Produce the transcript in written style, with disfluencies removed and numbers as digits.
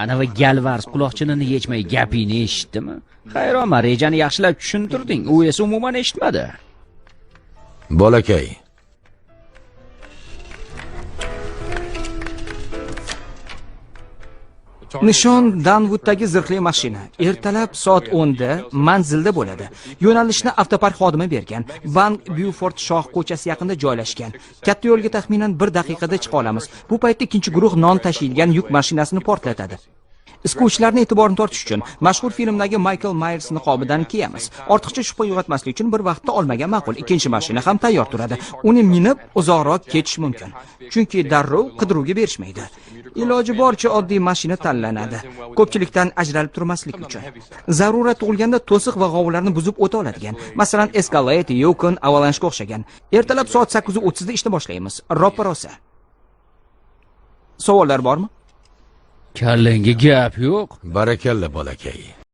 Anavi galvars quloqchinini yechmay gapingni eshitdimi? Hayronman, rejani yaxshilab tushuntirding, u esa umuman eshitmadi. Bolakay. Nishon Danvuddagi zirhli mashina. Ertalab soat 10 da manzilda bo'ladi. Yo'nalishni avtopark xodimi bergan. Bank Buford shoh ko'chasi yaqinida joylashgan. Katta yo'lga taxminan 1 daqiqada chiqa olamiz. Bu paytda ikkinchi guruh non tashiydigan yuk mashinasini portlatadi. Isquvchilarni e'tiborini tortish uchun mashhur filmdagi Michael Myers niqobidan kiyamiz. Ortiqcha shubha uyg'otmaslik uchun bir vaqtda olmagan ma'qul. Ikkinchi mashina ham tayyor turadi. Uni minib uzoqroq ketish mumkin. Chunki darrov qidiruvga berishmaydi. Iloji boricha oddiy mashina tanlanadi. Ko'pchilikdan ajralib turmaslik uchun. Zarurat tug'ilganda to'siq va g'ovlarni buzib o'ta oladigan. Masalan, Escalade, Yukon, Avalanche'ga o'xshagan. Ertalab soat 8:30 da ishni boshlaymiz. Ropa-rosa. Savollar bormi? Kallenga gap yo'q. Barakalla bolakay.